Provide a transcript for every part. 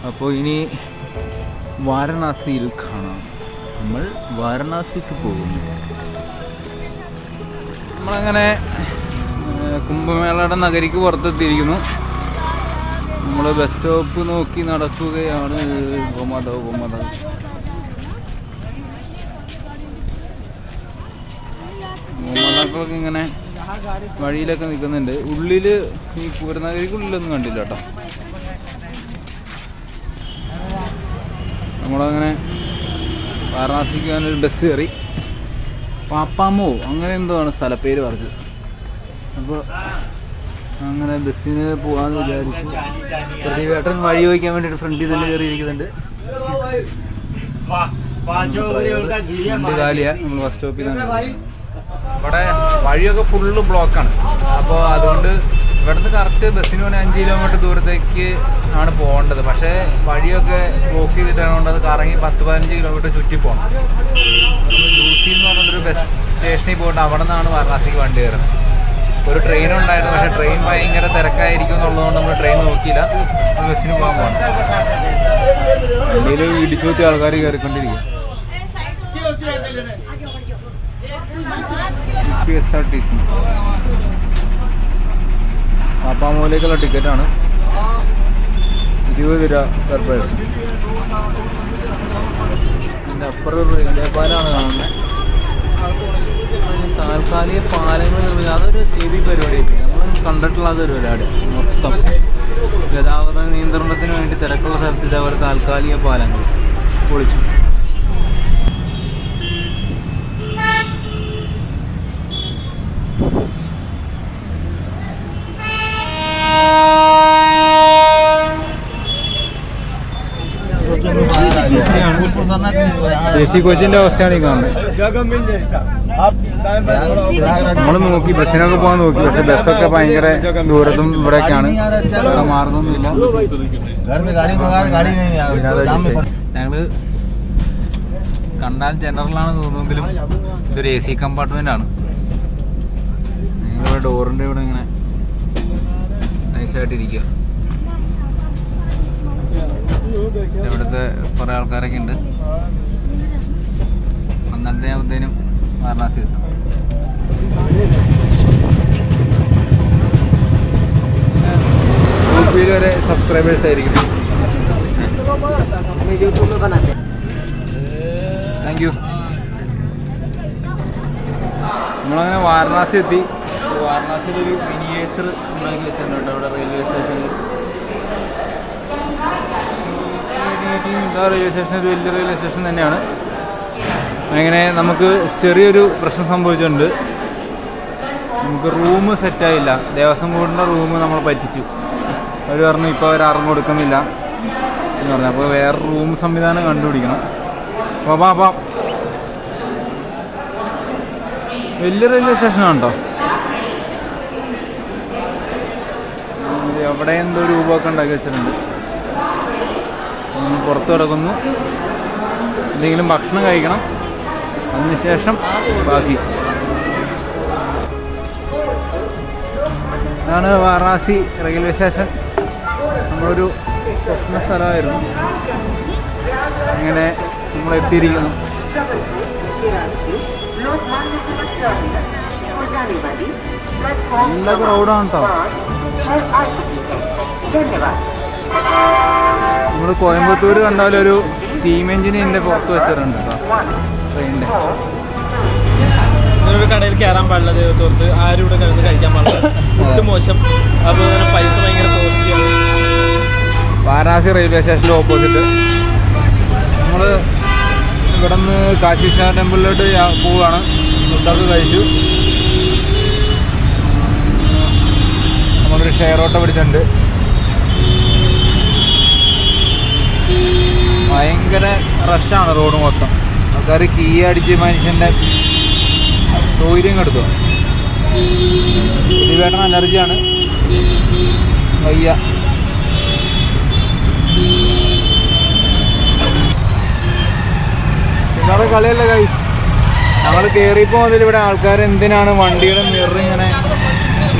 അപ്പോൾ ഇനി വാരണാസിയിൽ കാണാം. നമ്മൾ വാരണാസിക്ക് പോകുന്നു. നമ്മളങ്ങനെ കുംഭമേളയുടെ നഗരിക്ക് പുറത്തെത്തിയിരിക്കുന്നു. നമ്മൾ ബസ് സ്റ്റോപ്പ് നോക്കി നടക്കുകയാണ്. ഗോമാതാക്കളൊക്കെ ഇങ്ങനെ വഴിയിലൊക്കെ നിൽക്കുന്നുണ്ട്. ഉള്ളിൽ ഈ പൂരനഗരിക്കുള്ളിലൊന്നും കണ്ടില്ല കേട്ടോ. നമ്മളങ്ങനെ വാരണാസിക്ക് പോകാനൊരു ബസ് കയറി. പാപ്പാമോ അങ്ങനെ എന്തോ ആണ് സ്ഥലപ്പേര് പറഞ്ഞത്. അപ്പോൾ അങ്ങനെ ബസ്സിന് പോകാമെന്ന് വിചാരിച്ചു. പ്രതിവേട്ടൻ വഴി ചോദിക്കാൻ വേണ്ടിയിട്ട് ഫ്രണ്ടിൽ തന്നെ കയറിയിരിക്കുന്നുണ്ട്. വണ്ടി കാലിയാണ്. നമ്മൾ ബസ് സ്റ്റോപ്പിൽ നിന്നാണ്. ഇവിടെ വഴിയൊക്കെ ഫുള്ള് ബ്ലോക്കാണ്. അപ്പോൾ അതുകൊണ്ട് ഇവിടുന്ന് കറക്റ്റ് ബസ്സിന് പോകണേ 5 കിലോമീറ്റർ ദൂരത്തേക്ക് ആണ് പോകേണ്ടത്. പക്ഷേ വഴിയൊക്കെ ബ്ലോക്ക് ചെയ്തിട്ടാണ് അത് കറങ്ങി 10-15 കിലോമീറ്റർ ചുറ്റി പോകണം. യൂസി എന്ന് പറഞ്ഞൊരു ബസ് സ്റ്റേഷനിൽ പോയിട്ട് അവിടെ നിന്നാണ് വാരണാസിക്ക് വണ്ടി കയറുന്നത്. ഒരു ട്രെയിൻ ഉണ്ടായിരുന്നു, പക്ഷേ ട്രെയിൻ ഭയങ്കര തിരക്കായിരിക്കും എന്നുള്ളതുകൊണ്ട് നമ്മൾ ട്രെയിൻ നോക്കിയില്ല. ബസ്സിന് പോകാൻ പോകണം. വണ്ടിയിൽ ഇടിച്ചു കൂട്ടിയ ആൾക്കാർ കയറിക്കൊണ്ടിരിക്കും. KSRTC പാപ്പാമോയിലേക്കുള്ള ടിക്കറ്റാണ്. 20 രൂപ പെർ പേഴ്സൺ. ഇതിൻ്റെ അപ്പുറം റെയിൽവേ പാലമാണ് കാണുന്നത്. താൽക്കാലിക പാലങ്ങൾ അതൊരു TV പരിപാടിയായിട്ട് നമ്മൾ കണ്ടിട്ടുള്ള അതൊരു പരിപാടി. മൊത്തം ഗതാഗത നിയന്ത്രണത്തിന് വേണ്ടി തിരക്കുള്ള സ്ഥലത്ത് ഇതേപോലെ താൽക്കാലിക പാലങ്ങൾ പൊളിച്ചു. ദേശീയ കോച്ചിന്റെ അവസ്ഥയാണ് ഈ കാണുന്നത്. നമ്മൾ നോക്കി ബസ്സിനൊക്കെ പോകാൻ നോക്കി, പക്ഷെ ബസ്സൊക്കെ ഭയങ്കര ദൂരത്തും ഇവിടെയൊക്കെയാണ്. മാർഗമൊന്നുമില്ല. ഞങ്ങള് കണ്ടാൽ ജനറലാണ് തോന്നുമെങ്കിലും ഇതൊരു AC കമ്പാർട്ട്മെന്റ് ആണ്. ഞങ്ങളിവിടെ ഡോറിന്റെ ഇവിടെ ഇങ്ങനെ നൈസായിട്ടിരിക്കുക. ഇവിടുത്തെ കുറേ ആൾക്കാരൊക്കെ ഉണ്ട്. 12 ആകുമ്പോഴത്തേനും വാരണാസി എത്തും. യൂപിയിൽ വരെ സബ്സ്ക്രൈബേഴ്സ് ആയിരിക്കും. Thank you. നമ്മളങ്ങനെ വാരണാസി എത്തി. വാരണാസിയിലൊരു മിനിയേച്ചർ ഉണ്ടാക്കി വെച്ചിട്ടുണ്ട് അവിടെ റെയിൽവേ സ്റ്റേഷനിൽ. റെയിൽവേ സ്റ്റേഷൻ ഒരു വലിയ റെയിൽവേ സ്റ്റേഷൻ തന്നെയാണ്. അങ്ങനെ നമുക്ക് ചെറിയൊരു പ്രശ്നം സംഭവിച്ചിട്ടുണ്ട്. നമുക്ക് റൂം സെറ്റായില്ല. ദേവസ്വം ബോർഡിൻ്റെ റൂം നമ്മൾ പറ്റിച്ചു. അവർ പറഞ്ഞു ഇപ്പോൾ അവർ ആർക്കും കൊടുക്കുന്നില്ല എന്ന് പറഞ്ഞു. അപ്പോൾ വേറെ റൂം സംവിധാനം കണ്ടുപിടിക്കണം. അപ്പോൾ വലിയ റെയിൽവേ സ്റ്റേഷനാണ് കേട്ടോ. എവിടെ എന്തോ രൂപമൊക്കെ ഉണ്ടാക്കി വെച്ചിട്ടുണ്ട്. പുറത്ത് കിടക്കുന്നു. എന്തെങ്കിലും ഭക്ഷണം കഴിക്കണം, അതിനുശേഷം ബാക്കി. ഇതാണ് വാരണാസി റെയിൽവേ സ്റ്റേഷൻ. നമ്മളൊരു സ്വപ്ന സ്ഥലമായിരുന്നു. ഇങ്ങനെ നമ്മൾ എത്തിയിരിക്കുന്നു. നല്ല ക്രൗഡാണ് കേട്ടോ. നമ്മൾ കോയമ്പത്തൂർ കണ്ടാലൊരു സ്റ്റീം എഞ്ചിൻ എൻ്റെ പുറത്ത് വെച്ചിട്ടുണ്ട് കേട്ടോ ട്രെയിനിൻ്റെ. ഇങ്ങനൊരു കടയിൽ കയറാൻ പാടില്ല. ദൈവത്തോർത്ത് ആരും ഇവിടെ കിടന്ന് കഴിക്കാൻ പാടില്ല. ഫുഡ് മോശം. അതുപോലെ പൈസ ഭയങ്കര കോസ്റ്റ്ലിയാണ്. വാരണാസി റെയിൽവേ സ്റ്റേഷൻ്റെ ഓപ്പോസിറ്റ്. നമ്മൾ ഇവിടെ നിന്ന് കാശി വിശ്വനാഥ ടെമ്പിളിലോട്ട് പോവുകയാണ്. ഫുഡൊക്കെ കഴിച്ചു. നമ്മളൊരു ഷെയർ ഓട്ടോ പിടിച്ചിട്ടുണ്ട്. ഭയങ്കര റഷാണ് റോഡ് മൊത്തം. ആൾക്കാർ കീ അടിച്ച് മനുഷ്യൻ്റെ സൗകര്യം കെടുത്തു. പ്രതിവേട്ടൻ അലർജിയാണ്, വയ്യ. ഇന്നത്തെ കളിയല്ല ഗൈസ്. ഞങ്ങൾ കയറിയപ്പോൾ മുതൽ ഇവിടെ ആൾക്കാർ എന്തിനാണ് വണ്ടിയുടെ മിറർ ഇങ്ങനെ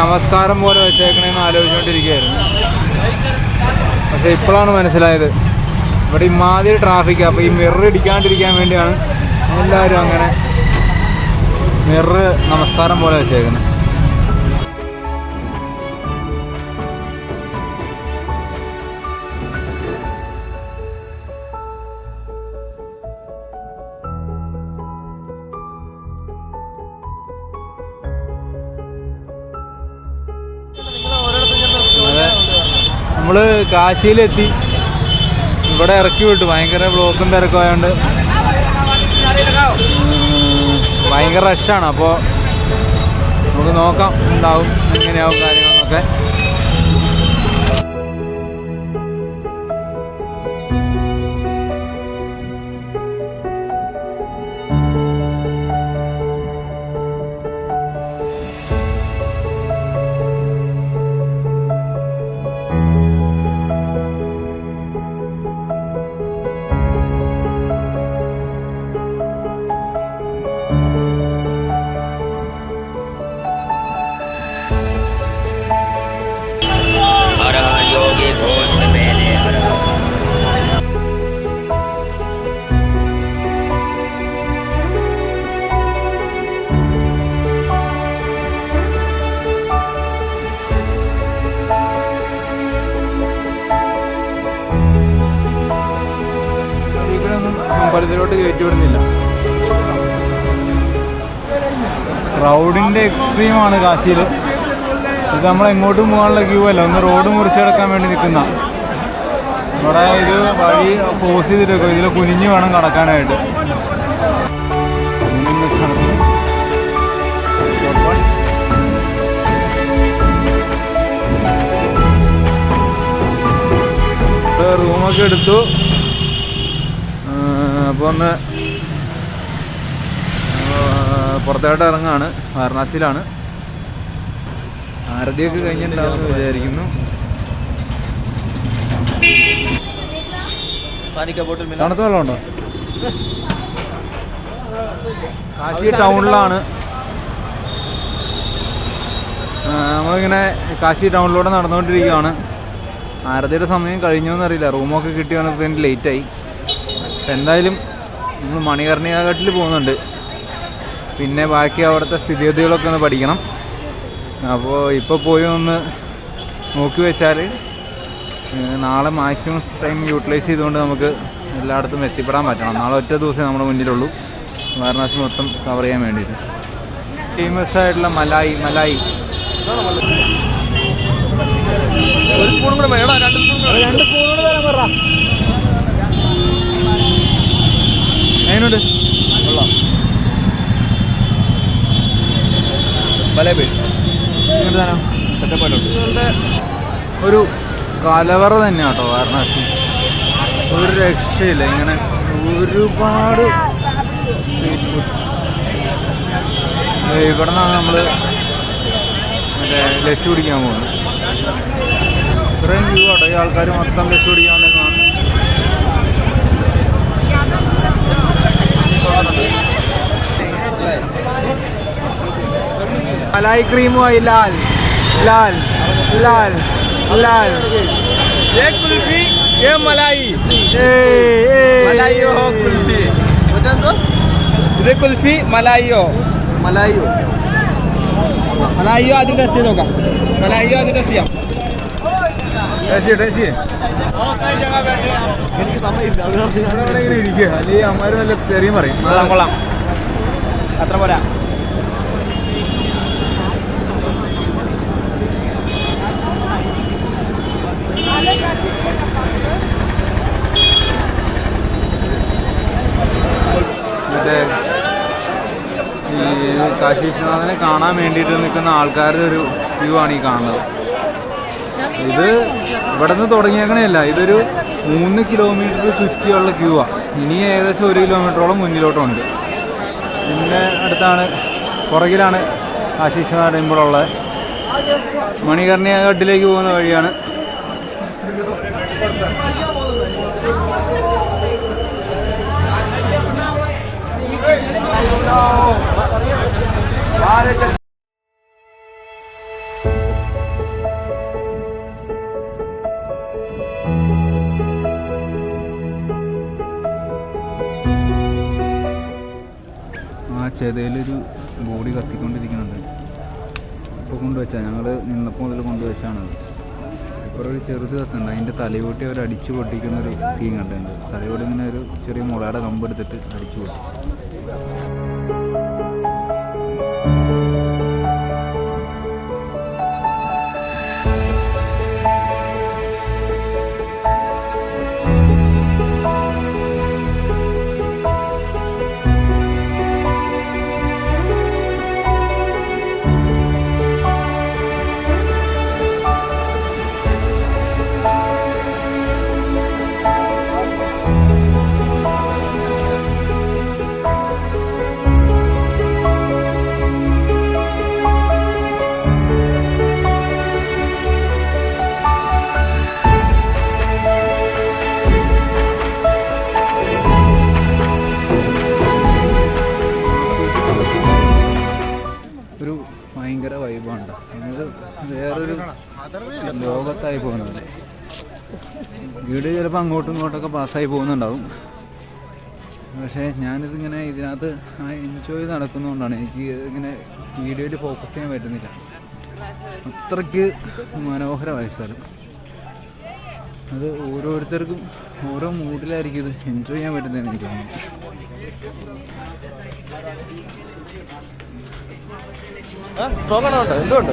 നമസ്കാരം പോലെ വെച്ചേക്കണേന്ന് ആലോചിച്ചുകൊണ്ടിരിക്കുകയായിരുന്നു. പക്ഷെ ഇപ്പോഴാണ് മനസ്സിലായത് ഇവിടെ ഇമാതിരി ട്രാഫിക്. അപ്പോൾ ഈ മിറർ ഇടിക്കാണ്ടിരിക്കാൻ വേണ്ടിയാണ് എല്ലാവരും അങ്ങനെ മിറർ നമസ്കാരം പോലെ വെച്ചേക്കുന്നത്. നമ്മള് കാശിയിലെത്തി. ഇവിടെ ഇറക്കി വിട്ടു. ഭയങ്കര ബ്ലോക്കും തിരക്കും ആയതുകൊണ്ട് ഭയങ്കര റഷാണ്. അപ്പോൾ നമുക്ക് നോക്കാം ഉണ്ടാവും എങ്ങനെയാവും കാര്യങ്ങളെന്നൊക്കെ. അമ്പലത്തിലോട്ട് കയറ്റി വിടുന്നില്ല. ക്രൗഡിൻ്റെ എക്സ്ട്രീമാണ് കാശിയിൽ. ഇത് നമ്മൾ എങ്ങോട്ടും പോകാനുള്ള ക്യൂ അല്ല, ഒന്ന് റോഡ് മുറിച്ചെടുക്കാൻ വേണ്ടി നിൽക്കുന്ന. ഇവിടെ ഇത് വഴി ക്രോസ് ചെയ്തിട്ടൊക്കെ ഇതിൽ കുനിഞ്ഞ് വേണം കടക്കാനായിട്ട്. റൂമൊക്കെ എടുത്തു. അപ്പോൾ ഒന്ന് പുറത്തോട്ട് ഇറങ്ങാണ്. വാരണാസിയിലാണ്. ആരതിയൊക്കെ കഴിഞ്ഞിട്ടുണ്ടാവുമെന്ന് വിചാരിക്കുന്നു. തണുത്ത വെള്ളമുണ്ടോ? കാശി ടൗണിലാണ്. നമ്മളിങ്ങനെ കാശി ടൗണിലൂടെ നടന്നുകൊണ്ടിരിക്കുകയാണ്. ആരതിയുടെ സമയം കഴിഞ്ഞോന്നറിയില്ല. റൂമൊക്കെ കിട്ടി വന്നപ്പോൾ ലേറ്റായി. എന്തായാലും നമ്മൾ മണികർണികാഘട്ടിൽ പോകുന്നുണ്ട്. പിന്നെ ബാക്കി അവിടുത്തെ സ്ഥിതിഗതികളൊക്കെ ഒന്ന് പഠിക്കണം. അപ്പോൾ ഇപ്പോൾ പോയി ഒന്ന് നോക്കി വെച്ചാൽ നാളെ മാക്സിമം ടൈം യൂട്ടിലൈസ് ചെയ്തുകൊണ്ട് നമുക്ക് എല്ലായിടത്തും എത്തിപ്പെടാൻ പറ്റണം. നാളെ ഒറ്റ ദിവസമേ നമ്മുടെ മുന്നിലുള്ളൂ വാരണാസി മൊത്തം കവർ ചെയ്യാൻ വേണ്ടിയിട്ട്. ഫേമസ് ആയിട്ടുള്ള മലായി ഒരു സ്പൂൺ കൂടെ വേണം. 2 സ്പൂൺ കൂടെ തരാൻ പറ. അതിനുണ്ട് ഒരു കലവറ തന്നെയാണ് കേട്ടോ വാരണാസി. ഒരു രക്ഷയില്ല. ഇങ്ങനെ ഒരുപാട് ഇവിടെ നിന്നാണ് നമ്മൾ മറ്റേ ലസ്സി കുടിക്കാൻ പോകുന്നത്. ഇത്രയും വ്യൂ കേട്ടോ. ഈ ആൾക്കാർ മൊത്തം ലസ്സി കുടിക്കാൻ വേണ്ടിയാണ്. मलाई क्रीम हुई लाल लाल लाल लाल. ये कुल्फी, ये मलाई. मलाई हो कुल्फी. ഇത് കുൽഫി മലായിയോ മലായിയോ ആദ്യം ടെസ്റ്റ് ചെയ്ത് നോക്കാം. മലായിയോ ആദ്യം ടെസ്റ്റ് ചെയ്യാം. എനിക്ക് സമയമില്ല. ഇങ്ങനെ ഇരിക്കുക. അല്ലെങ്കിൽ അമ്മമാർ നല്ല ചെറിയ പറയും. കൊള്ളാം. അത്ര പോരാ. മറ്റേ ഈ കാശി വിശ്വനാഥനെ കാണാൻ വേണ്ടിയിട്ട് നിൽക്കുന്ന ആൾക്കാരുടെ ഒരു വ്യൂ ആണ് ഈ കാണുന്നത്. ഇത് ഇവിടെ നിന്ന് തുടങ്ങിയേക്കണേയല്ല. ഇതൊരു 3 കിലോമീറ്റർ ചുറ്റിയുള്ള ക്യൂ ആണ്. ഇനി ഏകദേശം 1 കിലോമീറ്ററോളം മുന്നിലോട്ടുണ്ട്. പിന്നെ അടുത്താണ് പുറകിലാണ് കാശി വിശ്വനാഥ ടെമ്പിളുള്ളത്. മണികർണികാഘട്ടിലേക്ക് പോകുന്ന വഴിയാണ്. ചെതയിലൊരു ബോഡി കത്തിക്കൊണ്ടിരിക്കുന്നുണ്ട്. ഇപ്പോൾ കൊണ്ടുവച്ചാൽ ഞങ്ങൾ നിന്നപ്പോൾ മുതൽ കൊണ്ടുവച്ചാണത്. ഇപ്പോൾ ഒരു ചെറുത് കത്തുണ്ട്, അതിൻ്റെ തലയോട്ടി അവർ അടിച്ചു പൊട്ടിക്കുന്ന ഒരു സീൻ കണ്ടിട്ടുണ്ട്. തലയോടി ഇങ്ങനെ ഒരു ചെറിയ മുളയുടെ കമ്പെടുത്തിട്ട് അടിച്ചു പൊട്ടി. ഒരു ഭയങ്കര വൈബാണ്. അത് വേറൊരു ലോകത്തായി പോകുന്നത്. വീട് ചിലപ്പോൾ അങ്ങോട്ടും ഇങ്ങോട്ടൊക്കെ പാസ്സായി പോകുന്നുണ്ടാവും. പക്ഷേ ഞാനിതിങ്ങനെ ഇതിനകത്ത് എൻജോയ് നടക്കുന്നതുകൊണ്ടാണ് എനിക്ക് ഇങ്ങനെ വീഡിയോയിൽ ഫോക്കസ് ചെയ്യാൻ പറ്റുന്നില്ല. അത്രയ്ക്ക് മനോഹരമായ സ്ഥലം. അത് ഓരോരുത്തർക്കും ഓരോ മൂഡിലായിരിക്കും ഇത് എൻജോയ് ചെയ്യാൻ പറ്റുന്നതെന്ന് എനിക്ക് തോന്നുന്നു. എന്തുകൊണ്ട്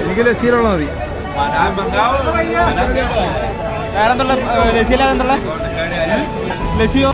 എനിക്ക് ലസ്സിയിലുള്ള മതി. വേറെന്തുള്ള ലസ്സിയിലെന്തുള്ള ലസ്സിയോ